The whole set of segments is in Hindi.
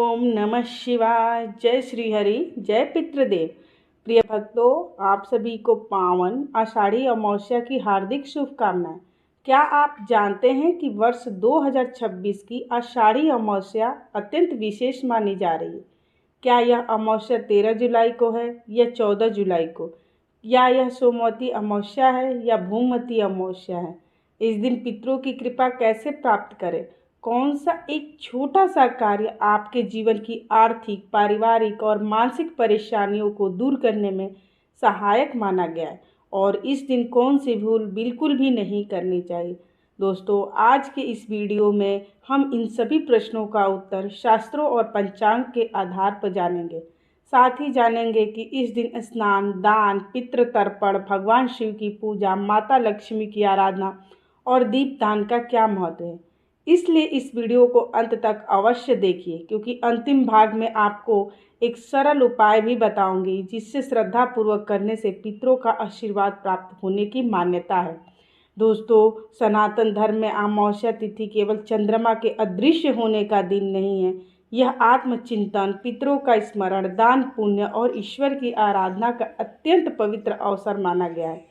ओम नमः शिवाय। जय श्री हरि, जय पितृदेव। प्रिय भक्तों, आप सभी को पावन आषाढ़ी अमावस्या की हार्दिक शुभकामनाएं। क्या आप जानते हैं कि वर्ष 2026 की आषाढ़ी अमावस्या अत्यंत विशेष मानी जा रही है? क्या यह अमावस्या 13 जुलाई को है या 14 जुलाई को? या यह सोमवती अमावस्या है या भूमवती अमावस्या है? इस दिन पितरों की कृपा कैसे प्राप्त करें? कौन सा एक छोटा सा कार्य आपके जीवन की आर्थिक, पारिवारिक और मानसिक परेशानियों को दूर करने में सहायक माना गया है? और इस दिन कौन सी भूल बिल्कुल भी नहीं करनी चाहिए? दोस्तों, आज के इस वीडियो में हम इन सभी प्रश्नों का उत्तर शास्त्रों और पंचांग के आधार पर जानेंगे। साथ ही जानेंगे कि इस दिन स्नान, दान, पितृ तर्पण, भगवान शिव की पूजा, माता लक्ष्मी की आराधना और दीपदान का क्या महत्व है। इसलिए इस वीडियो को अंत तक अवश्य देखिए, क्योंकि अंतिम भाग में आपको एक सरल उपाय भी बताऊंगी जिससे श्रद्धा पूर्वक करने से पितरों का आशीर्वाद प्राप्त होने की मान्यता है। दोस्तों, सनातन धर्म में अमावस्या तिथि केवल चंद्रमा के अदृश्य होने का दिन नहीं है। यह आत्मचिंतन, पितरों का स्मरण, दान पुण्य और ईश्वर की आराधना का अत्यंत पवित्र अवसर माना गया है।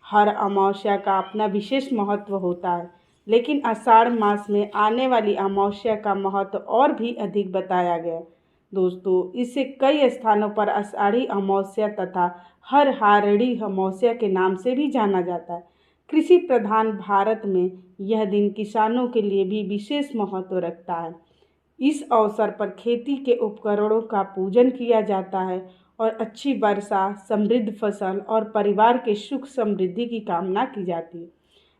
हर अमावस्या का अपना विशेष महत्व होता है, लेकिन आषाढ़ मास में आने वाली अमावस्या का महत्व और भी अधिक बताया गया है। दोस्तों, इसे कई स्थानों पर आषाढ़ी अमावस्या तथा हर हारड़ी अमावस्या के नाम से भी जाना जाता है। कृषि प्रधान भारत में यह दिन किसानों के लिए भी विशेष महत्व रखता है। इस अवसर पर खेती के उपकरणों का पूजन किया जाता है और अच्छी वर्षा, समृद्ध फसल और परिवार के सुख समृद्धि की कामना की जाती है।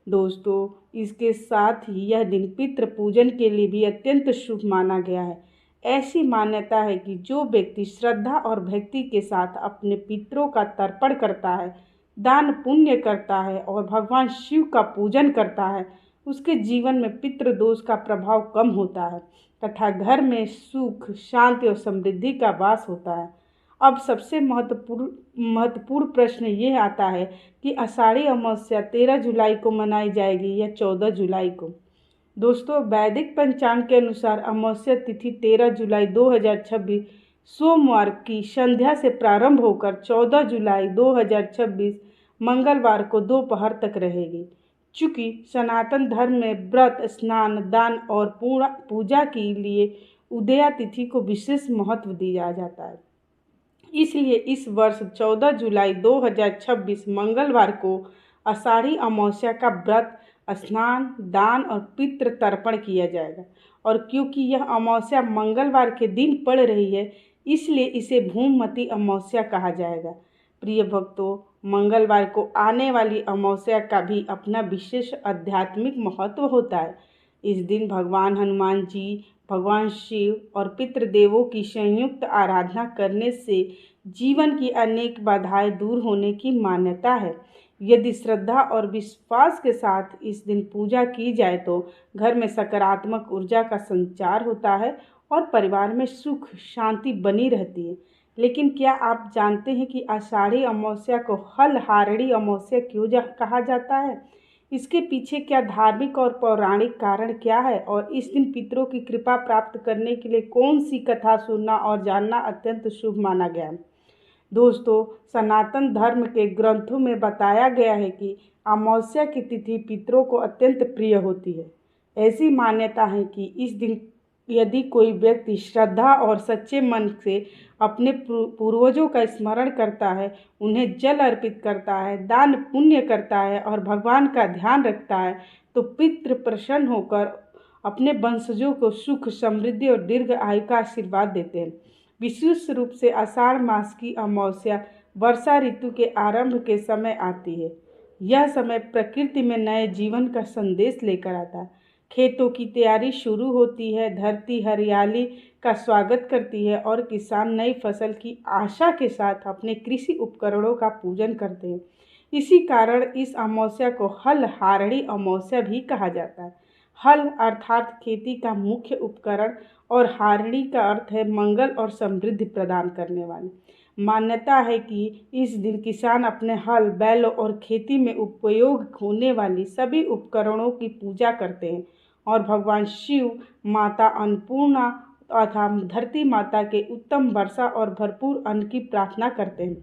दोस्तों, इसके साथ ही यह दिन पितृ पूजन के लिए भी अत्यंत शुभ माना गया है। ऐसी मान्यता है कि जो व्यक्ति श्रद्धा और भक्ति के साथ अपने पितरों का तर्पण करता है, दान पुण्य करता है और भगवान शिव का पूजन करता है, उसके जीवन में पितृ दोष का प्रभाव कम होता है तथा घर में सुख, शांति और समृद्धि का वास होता है। अब सबसे महत्वपूर्ण प्रश्न ये आता है कि आषाढ़ी अमावस्या 13 जुलाई को मनाई जाएगी या 14 जुलाई को। दोस्तों, वैदिक पंचांग के अनुसार अमावस्या तिथि 13 जुलाई 2026 सोमवार की संध्या से प्रारंभ होकर 14 जुलाई 2026 मंगलवार को दोपहर तक रहेगी। चूँकि सनातन धर्म में व्रत, स्नान, दान और पूजा के लिए उदया तिथि को विशेष महत्व दिया जाता है, इसलिए इस वर्ष 14 जुलाई 2026 मंगलवार को आषाढ़ी अमावस्या का व्रत, स्नान, दान और पितृ तर्पण किया जाएगा। और क्योंकि यह अमावस्या मंगलवार के दिन पड़ रही है, इसलिए इसे भूमवती अमावस्या कहा जाएगा। प्रिय भक्तों, मंगलवार को आने वाली अमावस्या का भी अपना विशेष आध्यात्मिक महत्व होता है। इस दिन भगवान हनुमान जी, भगवान शिव और पितृदेवों की संयुक्त आराधना करने से जीवन की अनेक बाधाएं दूर होने की मान्यता है। यदि श्रद्धा और विश्वास के साथ इस दिन पूजा की जाए तो घर में सकारात्मक ऊर्जा का संचार होता है और परिवार में सुख शांति बनी रहती है। लेकिन क्या आप जानते हैं कि आषाढ़ी अमावस्या को हल हारड़ी अमावस्या क्यों कहा जाता है? इसके पीछे क्या धार्मिक और पौराणिक कारण क्या है और इस दिन पितरों की कृपा प्राप्त करने के लिए कौन सी कथा सुनना और जानना अत्यंत शुभ माना गया है? दोस्तों, सनातन धर्म के ग्रंथों में बताया गया है कि अमावस्या की तिथि पितरों को अत्यंत प्रिय होती है। ऐसी मान्यता है कि इस दिन यदि कोई व्यक्ति श्रद्धा और सच्चे मन से अपने पूर्वजों का स्मरण करता है, उन्हें जल अर्पित करता है, दान पुण्य करता है और भगवान का ध्यान रखता है, तो पितृ प्रसन्न होकर अपने वंशजों को सुख, समृद्धि और दीर्घ आयु का आशीर्वाद देते हैं। विशेष रूप से आषाढ़ मास की अमावस्या वर्षा ऋतु के आरंभ के समय आती है। यह समय प्रकृति में नए जीवन का संदेश लेकर आता है। खेतों की तैयारी शुरू होती है, धरती हरियाली का स्वागत करती है और किसान नई फसल की आशा के साथ अपने कृषि उपकरणों का पूजन करते हैं। इसी कारण इस अमावस्या को हल हारड़ी अमावस्या भी कहा जाता है। हल अर्थात खेती का मुख्य उपकरण और हारड़ी का अर्थ है मंगल और समृद्धि प्रदान करने वाले। मान्यता है कि इस दिन किसान अपने हल, बैल और खेती में उपयोग होने वाली सभी उपकरणों की पूजा करते हैं और भगवान शिव, माता अन्नपूर्णा तथा धरती माता के उत्तम वर्षा और भरपूर अन्न की प्रार्थना करते हैं।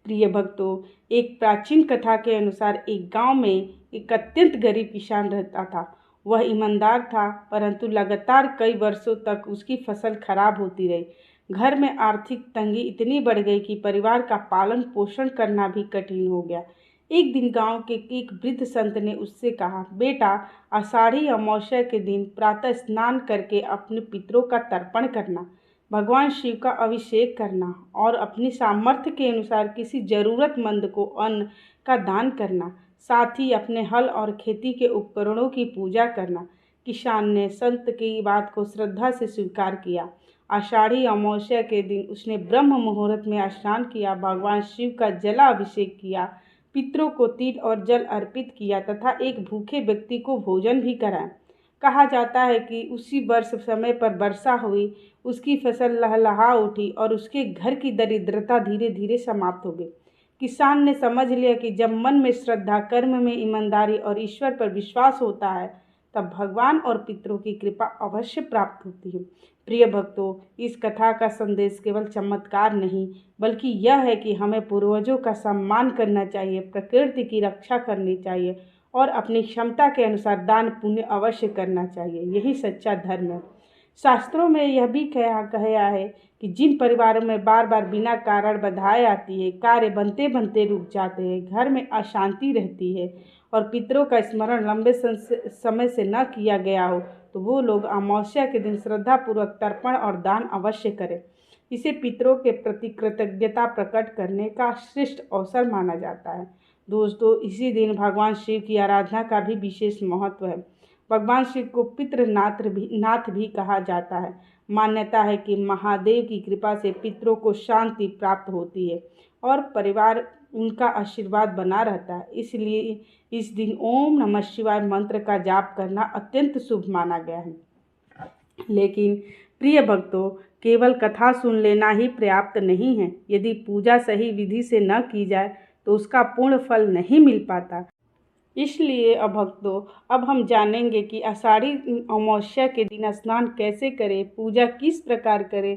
प्रिय भक्तों, एक प्राचीन कथा के अनुसार एक गांव में एक अत्यंत गरीब किसान रहता था। वह ईमानदार था, परंतु लगातार कई वर्षों तक उसकी फसल खराब होती रही। घर में आर्थिक तंगी इतनी बढ़ गई कि परिवार का पालन पोषण करना भी कठिन हो गया। एक दिन गांव के एक वृद्ध संत ने उससे कहा, बेटा, आषाढ़ी अमावस्या के दिन प्रातः स्नान करके अपने पितरों का तर्पण करना, भगवान शिव का अभिषेक करना और अपनी सामर्थ्य के अनुसार किसी जरूरतमंद को अन्न का दान करना, साथ ही अपने हल और खेती के उपकरणों की पूजा करना। किसान ने संत की बात को श्रद्धा से स्वीकार किया। आषाढ़ी अमावस्या के दिन उसने ब्रह्म मुहूर्त में स्नान किया, भगवान शिव का जलाभिषेक किया, पितरों को तिल और जल अर्पित किया तथा एक भूखे व्यक्ति को भोजन भी कराया। कहा जाता है कि उसी वर्ष समय पर वर्षा हुई, उसकी फसल लहलहा उठी और उसके घर की दरिद्रता धीरे धीरे समाप्त हो गई। किसान ने समझ लिया कि जब मन में श्रद्धा, कर्म में ईमानदारी और ईश्वर पर विश्वास होता है, तब भगवान और पितरों की कृपा अवश्य प्राप्त होती है। प्रिय भक्तों, इस कथा का संदेश केवल चमत्कार नहीं, बल्कि यह है कि हमें पूर्वजों का सम्मान करना चाहिए, प्रकृति की रक्षा करनी चाहिए और अपनी क्षमता के अनुसार दान पुण्य अवश्य करना चाहिए। यही सच्चा धर्म है। शास्त्रों में यह भी कहा है कि जिन परिवारों में बार बार बिना कारण बाधाएं आती है, कार्य बनते बनते रुक जाते हैं, घर में अशांति रहती है और पितरों का स्मरण लंबे समय से न किया गया हो, तो वो लोग अमावस्या के दिन श्रद्धापूर्वक तर्पण और दान अवश्य करें। इसे पितरों के प्रति कृतज्ञता प्रकट करने का श्रेष्ठ अवसर माना जाता है। दोस्तों, इसी दिन भगवान शिव की आराधना का भी विशेष महत्व है। भगवान शिव को नाथ भी कहा जाता है। मान्यता है कि महादेव की कृपा से पितरों को शांति प्राप्त होती है और परिवार उनका आशीर्वाद बना रहता है। इसलिए इस दिन ओम नमः शिवाय मंत्र का जाप करना अत्यंत शुभ माना गया है। लेकिन प्रिय भक्तों, केवल कथा सुन लेना ही पर्याप्त नहीं है। यदि पूजा सही विधि से न की जाए तो उसका पूर्ण फल नहीं मिल पाता। इसलिए भक्तों, अब हम जानेंगे कि आषाढ़ी अमावस्या के दिन स्नान कैसे करें, पूजा किस प्रकार करें,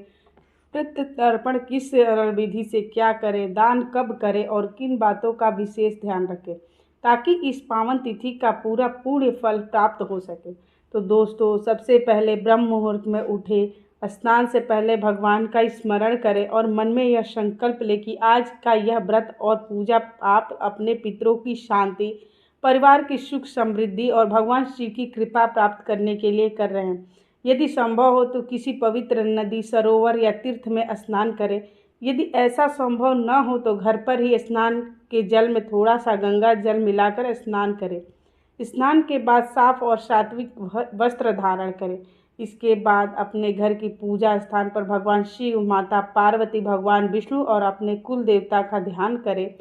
तर्पण किस सरल विधि से क्या करें, दान कब करें और किन बातों का विशेष ध्यान रखें, ताकि इस पावन तिथि का पूर्ण फल प्राप्त हो सके। तो दोस्तों, सबसे पहले ब्रह्म मुहूर्त में उठे, स्नान से पहले भगवान का स्मरण करें और मन में यह संकल्प लें कि आज का यह व्रत और पूजा आप अपने पितरों की शांति, परिवार की सुख समृद्धि और भगवान शिव की कृपा प्राप्त करने के लिए कर रहे हैं। यदि संभव हो तो किसी पवित्र नदी, सरोवर या तीर्थ में स्नान करें। यदि ऐसा संभव न हो तो घर पर ही स्नान के जल में थोड़ा सा गंगा जल मिलाकर स्नान करें। स्नान के बाद साफ और सात्विक वस्त्र धारण करें। इसके बाद अपने घर की पूजा स्थान पर भगवान शिव, माता पार्वती, भगवान विष्णु और अपने कुल देवता का ध्यान करें।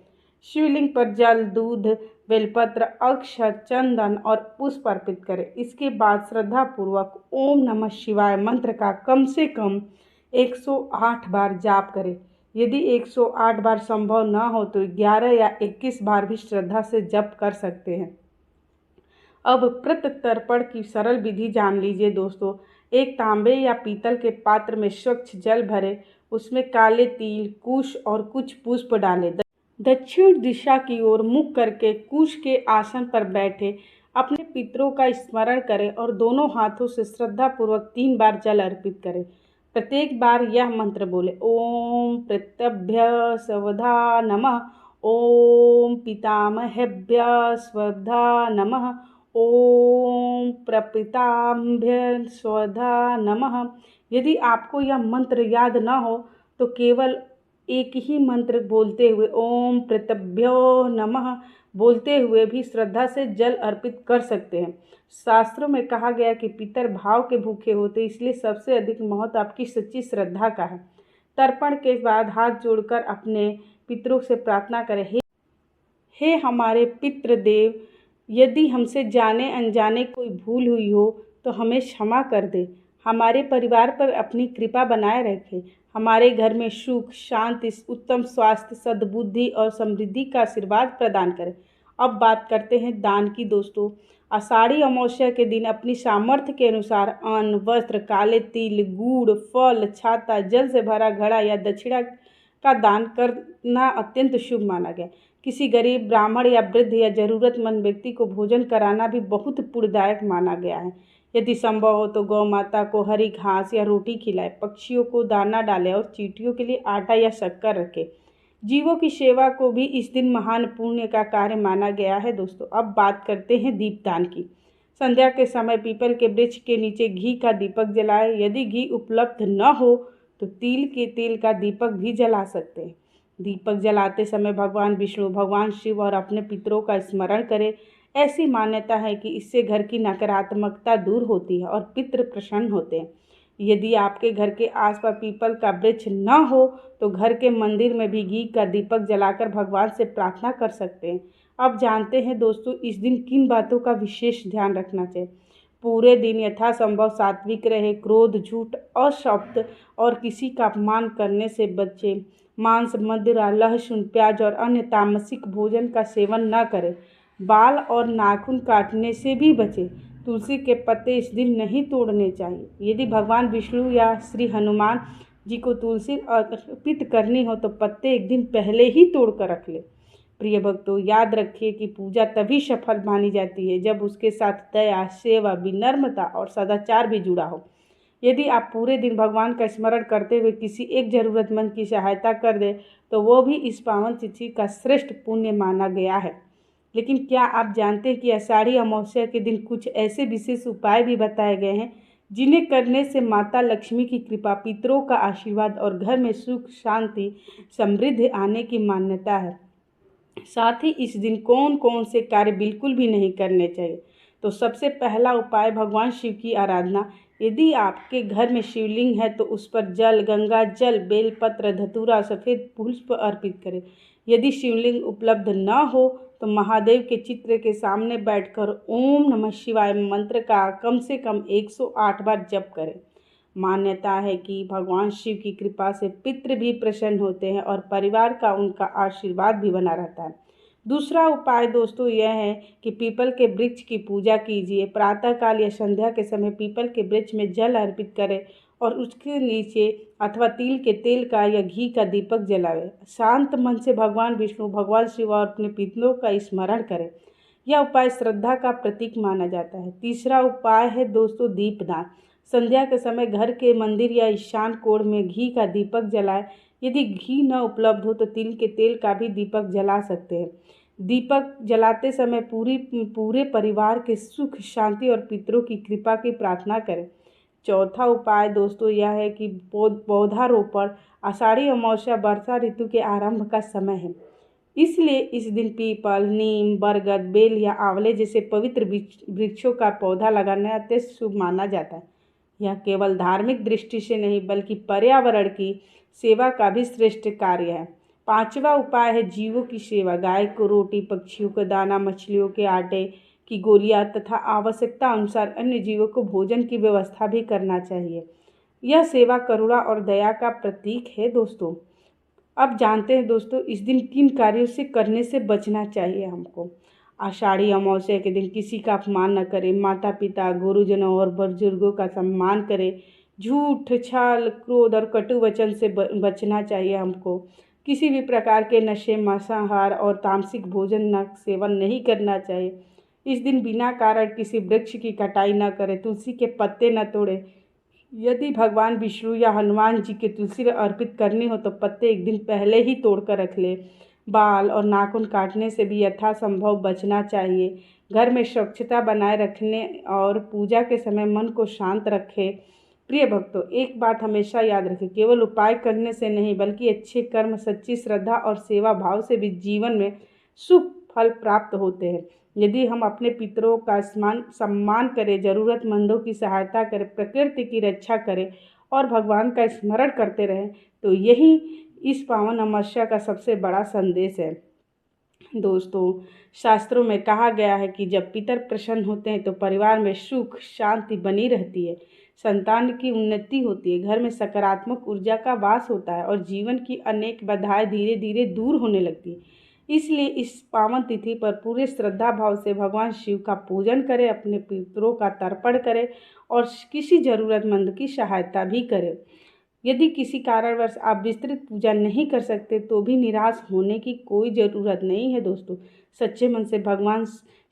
शिवलिंग पर जल, दूध, बेलपत्र, अक्षत, चंदन और पुष्प अर्पित करें। इसके बाद श्रद्धापूर्वक ओम नमः शिवाय मंत्र का कम से कम 108 बार जाप करें। यदि 108 बार संभव न हो तो 11 या 21 बार भी श्रद्धा से जप कर सकते हैं। अब प्रत्यर्पण की सरल विधि जान लीजिए दोस्तों। एक तांबे या पीतल के पात्र में स्वच्छ जल भरें, उसमें काले तिल, कुश और कुछ पुष्प डालें। दक्षिण दिशा की ओर मुख करके कुश के आसन पर बैठे अपने पितरों का स्मरण करें और दोनों हाथों से श्रद्धापूर्वक 3 बार जल अर्पित करें। प्रत्येक बार यह मंत्र बोले, ओम पितृभ्य स्वधा नमः, ओम पितामहेभ्य स्वधा नमः, ओम प्रपितामभ्य स्वधा नमः। यदि आपको यह मंत्र याद न हो तो केवल एक ही मंत्र बोलते हुए ओम पितृभ्यो नमः बोलते हुए भी श्रद्धा से जल अर्पित कर सकते हैं। शास्त्रों में कहा गया कि पितर भाव के भूखे होते, इसलिए सबसे अधिक महत्व आपकी सच्ची श्रद्धा का है। तर्पण के बाद हाथ जोड़कर अपने पितरों से प्रार्थना करें, हे हमारे पितृदेव, यदि हमसे जाने अनजाने कोई भूल हुई हो तो हमें क्षमा कर दे। हमारे परिवार पर अपनी कृपा बनाए रखें। हमारे घर में सुख, शांति, उत्तम स्वास्थ्य, सद्बुद्धि और समृद्धि का आशीर्वाद प्रदान करें अब बात करते हैं दान की दोस्तों। आषाढ़ी अमावस्या के दिन अपनी सामर्थ्य के अनुसार अन्न, वस्त्र, काले तिल, गुड़, फल, छाता, जल से भरा घड़ा या दक्षिणा का दान करना अत्यंत शुभ माना गया। किसी गरीब, ब्राह्मण या वृद्ध या जरूरतमंद व्यक्ति को भोजन कराना भी बहुत पुण्यदायक माना गया है। यदि संभव हो तो गौ माता को हरी घास या रोटी खिलाए, पक्षियों को दाना डालें और चींटियों के लिए आटा या शक्कर रखें। जीवों की सेवा को भी इस दिन महान पुण्य का कार्य माना गया है दोस्तों। अब बात करते हैं दीपदान की। संध्या के समय पीपल के वृक्ष के नीचे घी का दीपक जलाएं। यदि घी उपलब्ध न हो तो तिल के तेल का दीपक भी जला सकते हैं। दीपक जलाते समय भगवान विष्णु, भगवान शिव और अपने पितरों का स्मरण करें। ऐसी मान्यता है कि इससे घर की नकारात्मकता दूर होती है और पितृ प्रसन्न होते हैं। यदि आपके घर के आसपास पीपल का वृक्ष न हो तो घर के मंदिर में भी घी का दीपक जलाकर भगवान से प्रार्थना कर सकते हैं। अब जानते हैं दोस्तों इस दिन किन बातों का विशेष ध्यान रखना चाहिए। पूरे दिन यथासंभव सात्विक रहे, क्रोध, झूठ, अशब्द और किसी का अपमान करने से बचें। मांस, मदिरा, लहसुन, प्याज और अन्य तामसिक भोजन का सेवन न करें। बाल और नाखून काटने से भी बचें। तुलसी के पत्ते इस दिन नहीं तोड़ने चाहिए। यदि भगवान विष्णु या श्री हनुमान जी को तुलसी अर्पित करनी हो तो पत्ते एक दिन पहले ही तोड़ कर रख ले। प्रिय भक्तों, याद रखिए कि पूजा तभी सफल मानी जाती है जब उसके साथ दया, सेवा, विनम्रता और सदाचार भी जुड़ा हो। यदि आप पूरे दिन भगवान का स्मरण करते हुए किसी एक जरूरतमंद की सहायता कर दें तो वो भी इस पावन तिथि का श्रेष्ठ पुण्य माना गया है। लेकिन क्या आप जानते हैं कि आषाढ़ी अमावस्या के दिन कुछ ऐसे विशेष उपाय भी बताए गए हैं जिन्हें करने से माता लक्ष्मी की कृपा, पितरों का आशीर्वाद और घर में सुख, शांति, समृद्धि आने की मान्यता है। साथ ही इस दिन कौन कौन से कार्य बिल्कुल भी नहीं करने चाहिए। तो सबसे पहला उपाय भगवान शिव की आराधना। यदि आपके घर में शिवलिंग है तो उस पर जल, गंगा जल, बेलपत्र, धतूरा, सफ़ेद पुष्प अर्पित करें। यदि शिवलिंग उपलब्ध न हो तो महादेव के चित्र के सामने बैठकर ओम नमः शिवाय मंत्र का कम से कम 108 बार जप करें। मान्यता है कि भगवान शिव की कृपा से पितृ भी प्रसन्न होते हैं और परिवार का उनका आशीर्वाद भी बना रहता है। दूसरा उपाय दोस्तों यह है कि पीपल के वृक्ष की पूजा कीजिए। प्रातःकाल या संध्या के समय पीपल के वृक्ष में जल अर्पित करें और उसके नीचे अथवा तिल के तेल का या घी का दीपक जलावें। शांत मन से भगवान विष्णु, भगवान शिव और अपने पितरों का स्मरण करें। यह उपाय श्रद्धा का प्रतीक माना जाता है। तीसरा उपाय है दोस्तों दीपदान। संध्या के समय घर के मंदिर या ईशान कोण में घी का दीपक जलाएं। यदि घी न उपलब्ध हो तो तिल के तेल का भी दीपक जला सकते हैं। दीपक जलाते समय पूरे परिवार के सुख, शांति और पितरों की कृपा की प्रार्थना करें। चौथा उपाय दोस्तों यह है कि पौधारोपण। आषाढ़ी अमावस्या वर्षा ऋतु के आरंभ का समय है, इसलिए इस दिन पीपल, नीम, बरगद, बेल या आंवले जैसे पवित्र वृक्षों का पौधा लगाना अत्यंत शुभ माना जाता है। यह केवल धार्मिक दृष्टि से नहीं बल्कि पर्यावरण की सेवा का भी श्रेष्ठ कार्य है। पांचवा उपाय है जीवों की सेवा। गाय को रोटी, पक्षियों को दाना, मछलियों के आटे की गोलियां तथा आवश्यकता अनुसार अन्य जीवों को भोजन की व्यवस्था भी करना चाहिए। यह सेवा करुणा और दया का प्रतीक है दोस्तों। अब जानते हैं दोस्तों इस दिन किन कार्यों से करने से बचना चाहिए हमको। आषाढ़ी अमावस्या के दिन किसी का अपमान न करें। माता पिता, गुरुजनों और बुजुर्गों का सम्मान करें। झूठ, छल, क्रोध और कटु वचन से बचना चाहिए हमको। किसी भी प्रकार के नशे, मांसाहार और तामसिक भोजन न सेवन नहीं करना चाहिए। इस दिन बिना कारण किसी वृक्ष की कटाई न करें। तुलसी के पत्ते न तोड़ें। यदि भगवान विष्णु या हनुमान जी के तुलसी अर्पित करनी हो तो पत्ते एक दिन पहले ही तोड़ कर रख ले। बाल और नाखून काटने से भी यथासंभव बचना चाहिए। घर में स्वच्छता बनाए रखने और पूजा के समय मन को शांत रखें। प्रिय भक्तों, एक बात हमेशा याद रखें, केवल उपाय करने से नहीं बल्कि अच्छे कर्म, सच्ची श्रद्धा और सेवा भाव से भी जीवन में शुभ फल प्राप्त होते हैं। यदि हम अपने पितरों का सम्मान करें, ज़रूरतमंदों की सहायता करें, प्रकृति की रक्षा करें और भगवान का स्मरण करते रहें तो यही इस पावन अमावस्या का सबसे बड़ा संदेश है। दोस्तों, शास्त्रों में कहा गया है कि जब पितर प्रसन्न होते हैं तो परिवार में सुख, शांति बनी रहती है, संतान की उन्नति होती है, घर में सकारात्मक ऊर्जा का वास होता है और जीवन की अनेक बाधाएं धीरे धीरे दूर होने लगती है। इसलिए इस पावन तिथि पर पूरे श्रद्धा भाव से भगवान शिव का पूजन करें, अपने पितरों का तर्पण करें और किसी ज़रूरतमंद की सहायता भी करें। यदि किसी कारणवश आप विस्तृत पूजा नहीं कर सकते तो भी निराश होने की कोई ज़रूरत नहीं है दोस्तों। सच्चे मन से भगवान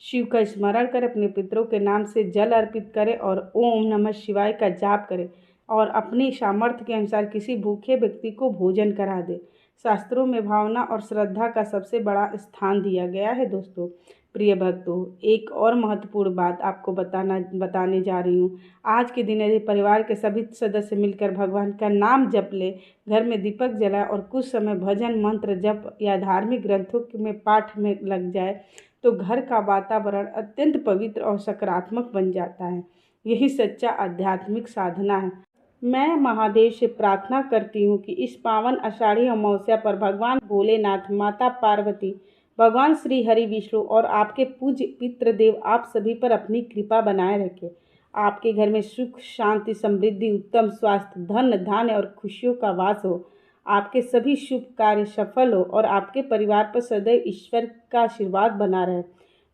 शिव का स्मरण करें, अपने पितरों के नाम से जल अर्पित करें और ओम नमः शिवाय का जाप करें और अपनी सामर्थ्य के अनुसार किसी भूखे व्यक्ति को भोजन करा दें। शास्त्रों में भावना और श्रद्धा का सबसे बड़ा स्थान दिया गया है दोस्तों। प्रिय भक्तों, एक और महत्वपूर्ण बात आपको बताने जा रही हूँ। आज के दिन यदि परिवार के सभी सदस्य मिलकर भगवान का नाम जप ले, घर में दीपक जलाए और कुछ समय भजन मंत्र जप या धार्मिक ग्रंथों में पाठ में लग जाए तो घर का वातावरण अत्यंत पवित्र और सकारात्मक बन जाता है। यही सच्चा आध्यात्मिक साधना है। मैं महादेव से प्रार्थना करती हूँ कि इस पावन आषाढ़ी अमावस्या पर भगवान भोलेनाथ, माता पार्वती, भगवान श्री हरि विष्णु और आपके पूज्य पितृदेव आप सभी पर अपनी कृपा बनाए रखें। आपके घर में सुख, शांति, समृद्धि, उत्तम स्वास्थ्य, धन धान्य और खुशियों का वास हो। आपके सभी शुभ कार्य सफल हो और आपके परिवार पर सदैव ईश्वर का आशीर्वाद बना रहे।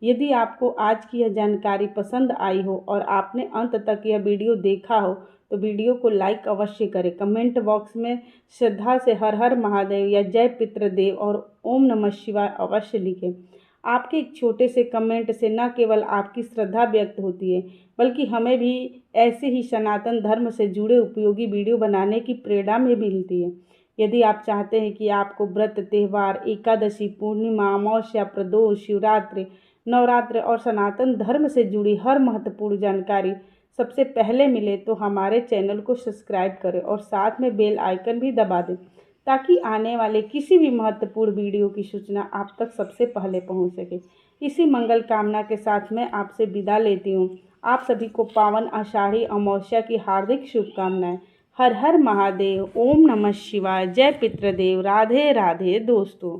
यदि आपको आज की यह जानकारी पसंद आई हो और आपने अंत तक यह वीडियो देखा हो तो वीडियो को लाइक अवश्य करें। कमेंट बॉक्स में श्रद्धा से हर हर महादेव या जय पितृदेव और ओम नमः शिवाय अवश्य लिखें। आपके एक छोटे से कमेंट से न केवल आपकी श्रद्धा व्यक्त होती है बल्कि हमें भी ऐसे ही सनातन धर्म से जुड़े उपयोगी वीडियो बनाने की प्रेरणा भी मिलती है। यदि आप चाहते हैं कि आपको व्रत, त्यौहार, एकादशी, पूर्णिमा, अमावस्या, प्रदोष, शिवरात्रि, नवरात्र और सनातन धर्म से जुड़ी हर महत्वपूर्ण जानकारी सबसे पहले मिले तो हमारे चैनल को सब्सक्राइब करें और साथ में बेल आइकन भी दबा दें ताकि आने वाले किसी भी महत्वपूर्ण वीडियो की सूचना आप तक सबसे पहले पहुंच सके। इसी मंगल कामना के साथ मैं आपसे विदा लेती हूं। आप सभी को पावन आषाढ़ी अमावस्या की हार्दिक शुभकामनाएं। हर हर महादेव, ओम नमः शिवाय, जय पितृदेव, राधे राधे दोस्तों।